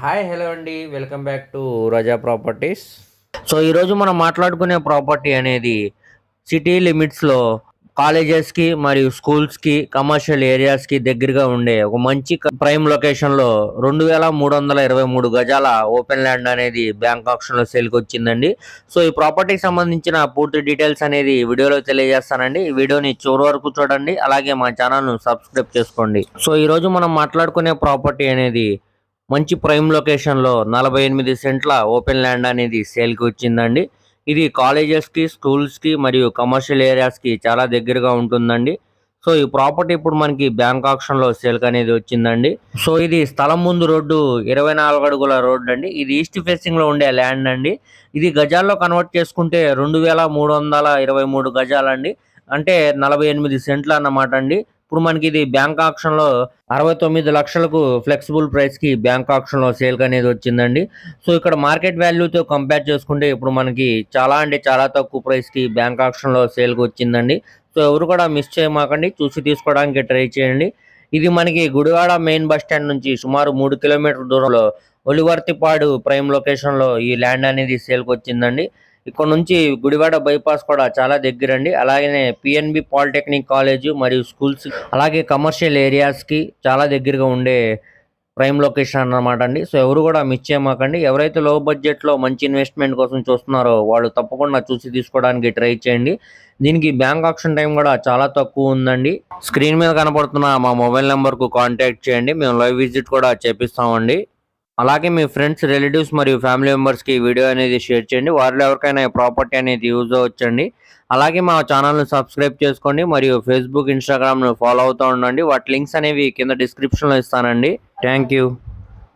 Hi hello అండి. Welcome back to Raza properties. So ఈరోజు మనం మాట్లాడుకునే ప్రాపర్టీ అనేది సిటీ లిమిట్స్లో కాలేజెస్కి మరియు స్కూల్స్కి కమర్షియల్ ఏరియాస్కి దగ్గరగా ఉండే ఒక మంచి ప్రైమ్ లొకేషన్లో 2323 గజాల ఓపెన్ ల్యాండ్ అనేది బ్యాంక్ ఆప్షన్లో సేల్కి వచ్చిందండి. సో ఈ ప్రాపర్టీకి సంబంధించిన పూర్తి డీటెయిల్స్ అనేది వీడియోలో తెలియజేస్తానండి. ఈ వీడియోని చివరి వరకు చూడండి, అలాగే మా ఛానల్ను సబ్స్క్రైబ్ చేసుకోండి. సో ఈరోజు మనం మాట్లాడుకునే ప్రాపర్టీ అనేది మంచి ప్రైమ్ లొకేషన్లో 48 సెంట్ల ఓపెన్ ల్యాండ్ అనేది సేల్కి వచ్చిందండి. ఇది కాలేజెస్కి, స్కూల్స్కి మరియు కమర్షియల్ ఏరియాస్కి చాలా దగ్గరగా ఉంటుందండి. సో ఈ ప్రాపర్టీ ఇప్పుడు మనకి బ్యాంక్ ఆప్షన్లో సేల్కి అనేది వచ్చిందండి. సో ఇది స్థలం ముందు రోడ్డు 24 అడుగుల రోడ్డు అండి. ఇది ఈస్ట్ ఫేసింగ్లో ఉండే ల్యాండ్ అండి. ఇది గజాల్లో కన్వర్ట్ చేసుకుంటే 2323 గజాలండి, అంటే 48 సెంట్లు అన్నమాట అండి. ఇప్పుడు మనకి ఇది బ్యాంక్ ఆప్షన్లో 69 లక్షలకు ఫ్లెక్సిబుల్ ప్రైస్కి బ్యాంక్ ఆప్షన్లో సేల్కి అనేది వచ్చిందండి. సో ఇక్కడ మార్కెట్ వాల్యూతో కంపేర్ చేసుకుంటే ఇప్పుడు మనకి చాలా అంటే చాలా తక్కువ ప్రైస్కి బ్యాంక్ ఆప్షన్లో సేల్కి వచ్చిందండి. సో ఎవరు కూడా మిస్ చేయమాకండి, చూసి తీసుకోవడానికి ట్రై చేయండి. ఇది మనకి గుడివాడ మెయిన్ బస్ స్టాండ్ నుంచి సుమారు 3 కిలోమీటర్ల దూరంలో ఒలివర్తిపాడు ప్రైమ్ లొకేషన్లో ఈ ల్యాండ్ అనేది సేల్కి వచ్చిందండి. ఇక్కడ నుంచి గుడివాడ బైపాస్ కూడా చాలా దగ్గరండి. అలాగే పిఎన్బి పాలిటెక్నిక్ కాలేజ్ మరియు స్కూల్స్, అలాగే కమర్షియల్ ఏరియాస్కి చాలా దగ్గరగా ఉండే ప్రైమ్ లొకేషన్ అన్నమాట అండి. సో ఎవరు కూడా మిస్ చేయమాకండి. ఎవరైతే లో బడ్జెట్లో మంచి ఇన్వెస్ట్మెంట్ కోసం చూస్తున్నారో వాళ్ళు తప్పకుండా చూసి తీసుకోవడానికి ట్రై చేయండి. దీనికి బ్యాంక్ ఆప్షన్ టైం కూడా చాలా తక్కువ ఉందండి. స్క్రీన్ మీద కనపడుతున్న మా మొబైల్ నెంబర్కు కాంటాక్ట్ చేయండి, మేము లైవ్ విజిట్ కూడా చేపిస్తామండి. అలాగే మీ ఫ్రెండ్స్, రిలేటివ్స్ మరియు ఫ్యామిలీ మెంబర్స్కి ఈ వీడియో అనేది షేర్ చేయండి. వారిలో ఎవరికైనా ఈ ప్రాపర్టీ అనేది యూజ్ అవ్వచ్చండి. అలాగే మా ఛానల్ను సబ్స్క్రైబ్ చేసుకోండి మరియు ఫేస్బుక్, ఇన్స్టాగ్రామ్ను ఫాలో అవుతూ ఉండండి. వాటి లింక్స్ అనేవి కింద డిస్క్రిప్షన్లో ఇస్తానండి. Thank you.